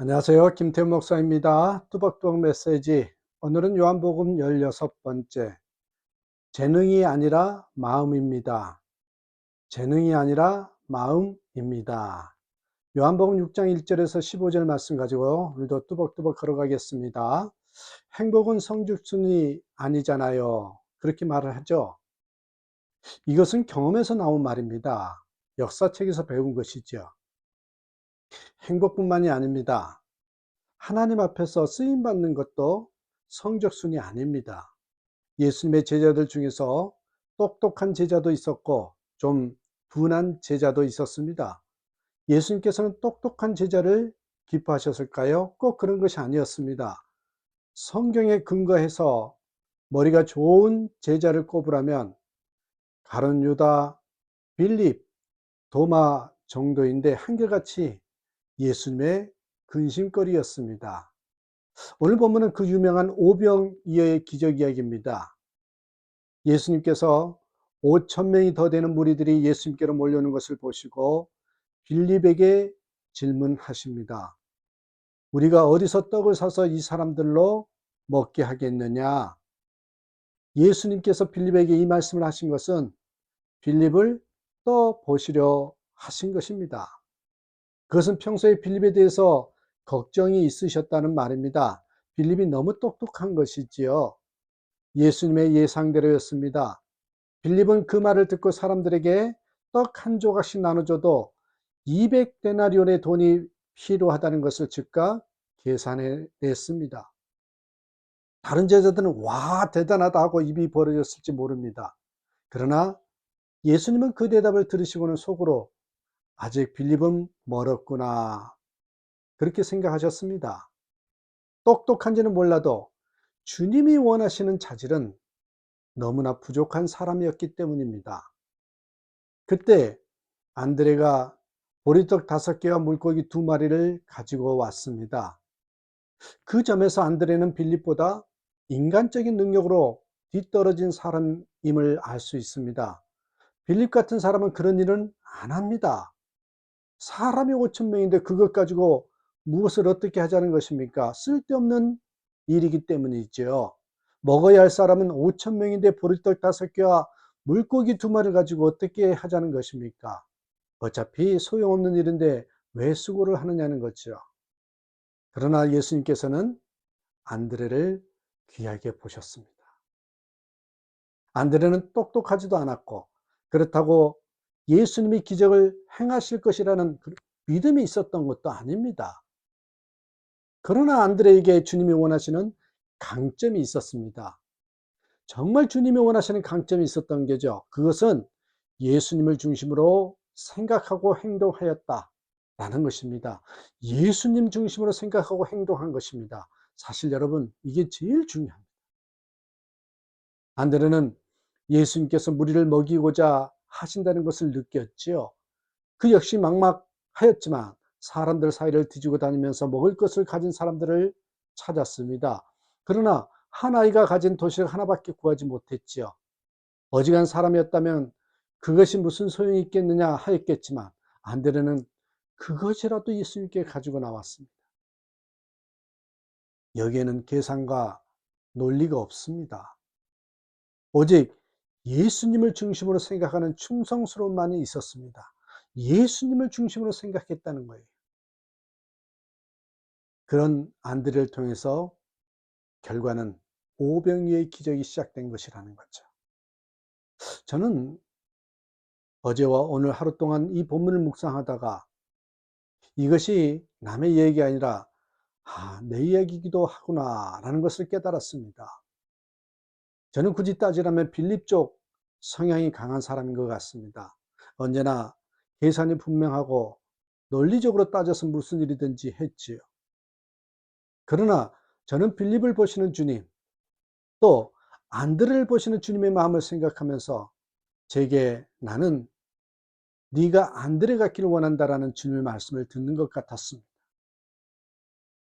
안녕하세요. 김태훈 목사입니다. 뚜벅뚜벅 메시지. 오늘은 요한복음 16번째. 재능이 아니라 마음입니다. 재능이 아니라 마음입니다. 요한복음 6장 1절에서 15절 말씀 가지고 오늘도 뚜벅뚜벅 걸어가겠습니다. 행복은 성적순이 아니잖아요. 그렇게 말을 하죠. 이것은 경험에서 나온 말입니다. 역사책에서 배운 것이죠. 행복뿐만이 아닙니다. 하나님 앞에서 쓰임받는 것도 성적순이 아닙니다. 예수님의 제자들 중에서 똑똑한 제자도 있었고 좀 둔한 제자도 있었습니다. 예수님께서는 똑똑한 제자를 기뻐하셨을까요? 꼭 그런 것이 아니었습니다. 성경에 근거해서 머리가 좋은 제자를 꼽으라면 가룟 유다, 빌립, 도마 정도인데 한결같이 예수님의 근심거리였습니다. 오늘 본문은 그 유명한 오병이어의 기적 이야기입니다. 예수님께서 5천 명이 더 되는 무리들이 예수님께로 몰려오는 것을 보시고 빌립에게 질문하십니다. 우리가 어디서 떡을 사서 이 사람들로 먹게 하겠느냐? 예수님께서 빌립에게 이 말씀을 하신 것은 빌립을 떠보시려 하신 것입니다. 그것은 평소에 빌립에 대해서 걱정이 있으셨다는 말입니다. 빌립이 너무 똑똑한 것이지요. 예수님의 예상대로였습니다. 빌립은 그 말을 듣고 사람들에게 떡 한 조각씩 나눠줘도 200데나리온의 돈이 필요하다는 것을 즉각 계산해냈습니다. 다른 제자들은 와 대단하다 하고 입이 벌어졌을지 모릅니다. 그러나 예수님은 그 대답을 들으시고는 속으로 아직 빌립은 멀었구나 그렇게 생각하셨습니다. 똑똑한지는 몰라도 주님이 원하시는 자질은 너무나 부족한 사람이었기 때문입니다. 그때 안드레가 보리떡 5개와 물고기 2마리를 가지고 왔습니다. 그 점에서 안드레는 빌립보다 인간적인 능력으로 뒤떨어진 사람임을 알 수 있습니다. 빌립 같은 사람은 그런 일은 안 합니다. 사람이 5천 명인데 그것 가지고 무엇을 어떻게 하자는 것입니까? 쓸데없는 일이기 때문이죠. 먹어야 할 사람은 5천 명인데 보리떡 5개와 물고기 2마리를 가지고 어떻게 하자는 것입니까? 어차피 소용없는 일인데 왜 수고를 하느냐는 거죠. 그러나 예수님께서는 안드레를 귀하게 보셨습니다. 안드레는 똑똑하지도 않았고 그렇다고 예수님이 기적을 행하실 것이라는 믿음이 있었던 것도 아닙니다. 그러나 안드레에게 주님이 원하시는 강점이 있었습니다. 정말 주님이 원하시는 강점이 있었던 게죠. 그것은 예수님을 중심으로 생각하고 행동하였다라는 것입니다. 예수님 중심으로 생각하고 행동한 것입니다. 사실 여러분 이게 제일 중요합니다. 안드레는 예수님께서 무리를 먹이고자 하신다는 것을 느꼈지요. 그 역시 막막하였지만 사람들 사이를 뒤지고 다니면서 먹을 것을 가진 사람들을 찾았습니다. 그러나 한 아이가 가진 도시락 하나밖에 구하지 못했지요. 어지간한 사람이었다면 그것이 무슨 소용이 있겠느냐 하였겠지만 안드레는 그것이라도 예수님께 가지고 나왔습니다. 여기에는 계산과 논리가 없습니다. 오직 예수님을 중심으로 생각하는 충성스러움만이 있었습니다. 예수님을 중심으로 생각했다는 거예요. 그런 안드레를 통해서 결과는 오병이어의 기적이 시작된 것이라는 거죠. 저는 어제와 오늘 하루 동안 이 본문을 묵상하다가 이것이 남의 이야기가 아니라 내 이야기이기도 하구나라는 것을 깨달았습니다. 저는 굳이 따지라면 빌립 쪽 성향이 강한 사람인 것 같습니다. 언제나 계산이 분명하고 논리적으로 따져서 무슨 일이든지 했지요. 그러나 저는 빌립을 보시는 주님, 또 안드레를 보시는 주님의 마음을 생각하면서 제게 나는 네가 안드레 같기를 원한다라는 주님의 말씀을 듣는 것 같았습니다.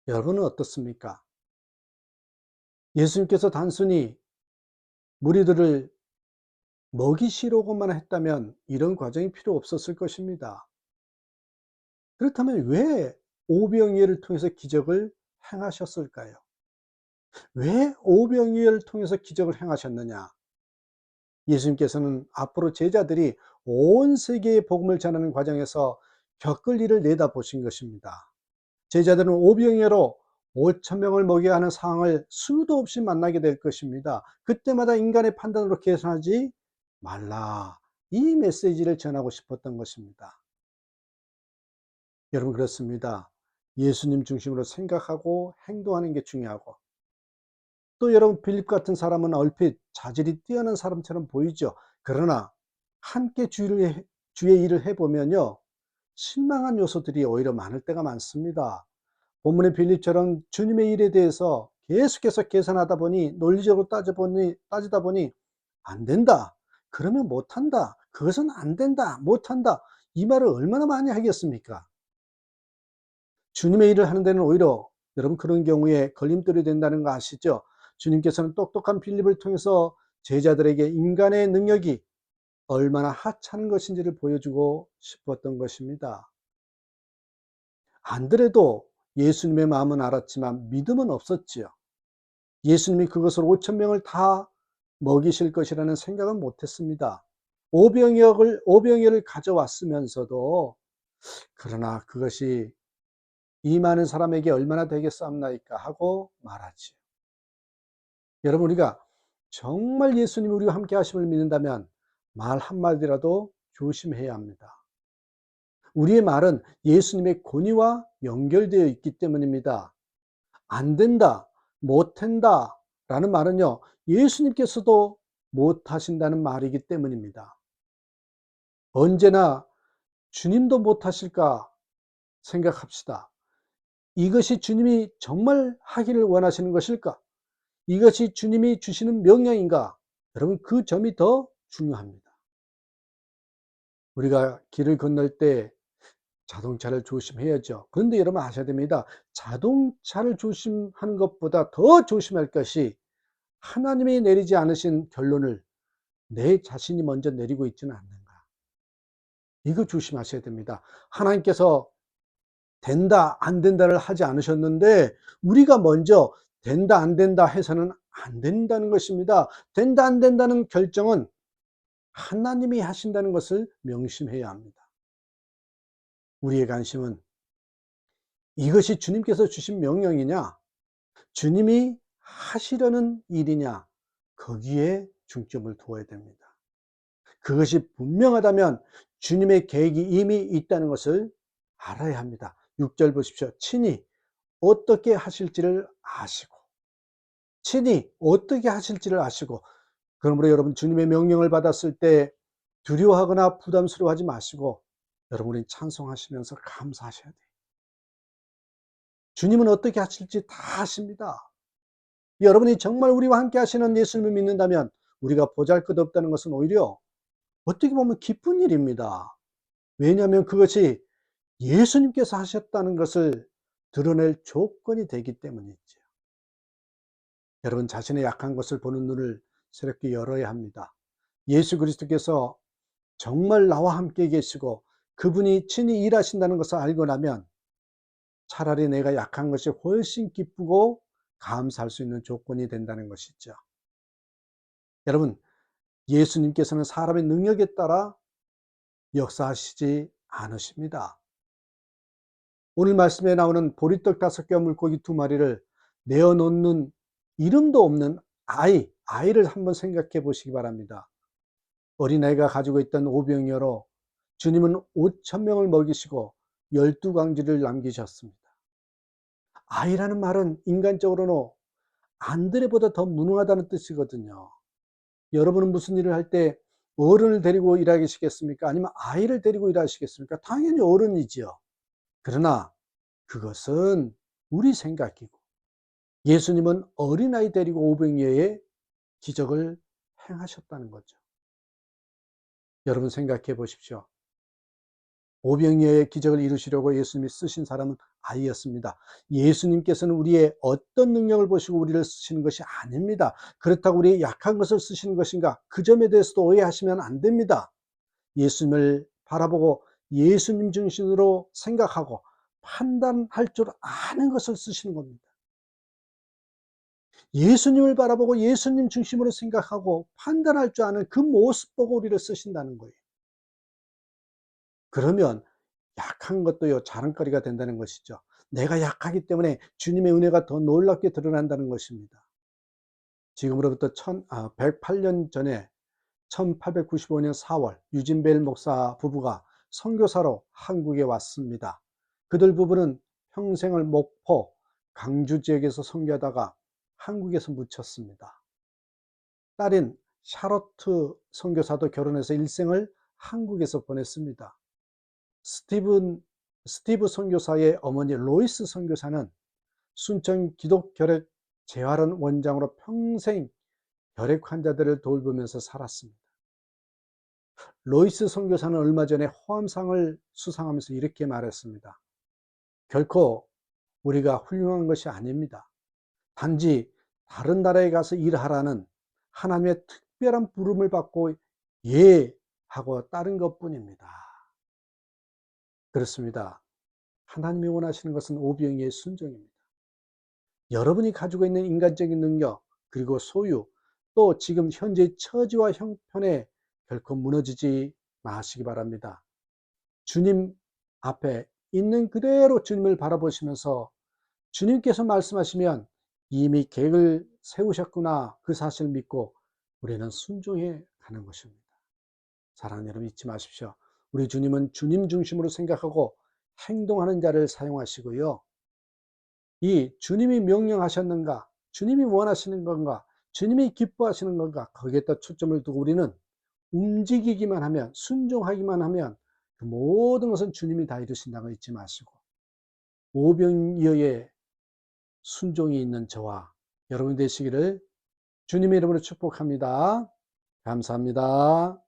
여러분은 어떻습니까? 예수님께서 단순히 무리들을 먹이시려고만 했다면 이런 과정이 필요 없었을 것입니다. 그렇다면 왜 오병이어를 통해서 기적을 행하셨을까요? 왜 오병이어를 통해서 기적을 행하셨느냐? 예수님께서는 앞으로 제자들이 온 세계에 복음을 전하는 과정에서 겪을 일을 내다보신 것입니다. 제자들은 오병이어로 5천 명을 먹여야 하는 상황을 수도 없이 만나게 될 것입니다. 그때마다 인간의 판단으로 계산하지 말라. 이 메시지를 전하고 싶었던 것입니다. 여러분, 그렇습니다. 예수님 중심으로 생각하고 행동하는 게 중요하고, 또 여러분, 빌립 같은 사람은 얼핏 자질이 뛰어난 사람처럼 보이죠. 그러나 함께 주의 일을 해보면요, 실망한 요소들이 오히려 많을 때가 많습니다. 본문의 빌립처럼 주님의 일에 대해서 계속해서 계산하다 보니, 논리적으로 따지다 보니 안 된다, 그러면 못한다, 그것은 안 된다, 못한다, 이 말을 얼마나 많이 하겠습니까? 주님의 일을 하는 데는 오히려 여러분, 그런 경우에 걸림돌이 된다는 거 아시죠? 주님께서는 똑똑한 빌립을 통해서 제자들에게 인간의 능력이 얼마나 하찮은 것인지를 보여주고 싶었던 것입니다. 안드레도 예수님의 마음은 알았지만 믿음은 없었지요. 예수님이 그것을 5천 명을 다 먹이실 것이라는 생각은 못했습니다. 오병이어를 가져왔으면서도, 그러나 그것이 이 많은 사람에게 얼마나 되겠사옵나이까 하고 말하지. 여러분, 우리가 정말 예수님이 우리와 함께 하심을 믿는다면 말 한마디라도 조심해야 합니다. 우리의 말은 예수님의 권위와 연결되어 있기 때문입니다. 안 된다, 못한다 라는 말은요, 예수님께서도 못하신다는 말이기 때문입니다. 언제나 주님도 못하실까 생각합시다. 이것이 주님이 정말 하기를 원하시는 것일까? 이것이 주님이 주시는 명령인가? 여러분, 그 점이 더 중요합니다. 우리가 길을 건널 때 자동차를 조심해야죠. 그런데 여러분, 아셔야 됩니다. 자동차를 조심하는 것보다 더 조심할 것이, 하나님이 내리지 않으신 결론을 내 자신이 먼저 내리고 있지는 않는가. 이거 조심하셔야 됩니다. 하나님께서 된다, 안 된다를 하지 않으셨는데 우리가 먼저 된다, 안 된다 해서는 안 된다는 것입니다. 된다, 안 된다는 결정은 하나님이 하신다는 것을 명심해야 합니다. 우리의 관심은 이것이 주님께서 주신 명령이냐, 주님이 하시려는 일이냐, 거기에 중점을 두어야 됩니다. 그것이 분명하다면 주님의 계획이 이미 있다는 것을 알아야 합니다. 6절 보십시오. 친히 어떻게 하실지를 아시고, 친히 어떻게 하실지를 아시고. 그러므로 여러분, 주님의 명령을 받았을 때 두려워하거나 부담스러워하지 마시고, 여러분이 찬송하시면서 감사하셔야 돼요. 주님은 어떻게 하실지 다 아십니다. 여러분이 정말 우리와 함께 하시는 예수님을 믿는다면 우리가 보잘것없다는 것은 오히려 어떻게 보면 기쁜 일입니다. 왜냐하면 그것이 예수님께서 하셨다는 것을 드러낼 조건이 되기 때문이죠. 여러분, 자신의 약한 것을 보는 눈을 새롭게 열어야 합니다. 예수 그리스도께서 정말 나와 함께 계시고 그분이 친히 일하신다는 것을 알고 나면 차라리 내가 약한 것이 훨씬 기쁘고 감사할 수 있는 조건이 된다는 것이죠. 여러분, 예수님께서는 사람의 능력에 따라 역사하시지 않으십니다. 오늘 말씀에 나오는 보리떡 5개와 물고기 2마리를 내어놓는 이름도 없는 아이를 한번 생각해 보시기 바랍니다. 어린아이가 가지고 있던 오병이어로 주님은 5천 명을 먹이시고 12광지를 남기셨습니다. 아이라는 말은 인간적으로는 안드레보다 더 무능하다는 뜻이거든요. 여러분은 무슨 일을 할 때 어른을 데리고 일하시겠습니까? 아니면 아이를 데리고 일하시겠습니까? 당연히 어른이지요. 그러나 그것은 우리 생각이고, 예수님은 어린아이 데리고 오병이어의 기적을 행하셨다는 거죠. 여러분, 생각해 보십시오. 오병이어의 기적을 이루시려고 예수님이 쓰신 사람은 아이였습니다. 예수님께서는 우리의 어떤 능력을 보시고 우리를 쓰시는 것이 아닙니다. 그렇다고 우리의 약한 것을 쓰시는 것인가? 그 점에 대해서도 오해하시면 안 됩니다. 예수님을 바라보고 예수님 중심으로 생각하고 판단할 줄 아는 것을 쓰시는 겁니다. 예수님을 바라보고 예수님 중심으로 생각하고 판단할 줄 아는 그 모습 보고 우리를 쓰신다는 거예요. 그러면 약한 것도요, 자랑거리가 된다는 것이죠. 내가 약하기 때문에 주님의 은혜가 더 놀랍게 드러난다는 것입니다. 지금으로부터 108년 전에 1895년 4월 유진벨 목사 부부가 선교사로 한국에 왔습니다. 그들 부부는 평생을 목포, 강주 지역에서 선교하다가 한국에서 묻혔습니다. 딸인 샤로트 선교사도 결혼해서 일생을 한국에서 보냈습니다. 스티브 선교사의 어머니 로이스 선교사는 순천 기독결핵 재활원 원장으로 평생 결핵 환자들을 돌보면서 살았습니다. 로이스 선교사는 얼마 전에 호암상을 수상하면서 이렇게 말했습니다. 결코 우리가 훌륭한 것이 아닙니다. 단지 다른 나라에 가서 일하라는 하나님의 특별한 부름을 받고 하고 따른 것뿐입니다. 그렇습니다. 하나님이 원하시는 것은 오병이의 순종입니다. 여러분이 가지고 있는 인간적인 능력, 그리고 소유, 또 지금 현재의 처지와 형편에 결코 무너지지 마시기 바랍니다. 주님 앞에 있는 그대로 주님을 바라보시면서 주님께서 말씀하시면 이미 계획을 세우셨구나, 그 사실을 믿고 우리는 순종해 가는 것입니다. 사랑하는 여러분, 잊지 마십시오. 우리 주님은 주님 중심으로 생각하고 행동하는 자를 사용하시고요. 이 주님이 명령하셨는가, 주님이 원하시는 건가, 주님이 기뻐하시는 건가, 거기에다 초점을 두고 우리는 움직이기만 하면, 순종하기만 하면 그 모든 것은 주님이 다 이루신다는 거 잊지 마시고, 오병이어의 순종이 있는 저와 여러분 되시기를 주님의 이름으로 축복합니다. 감사합니다.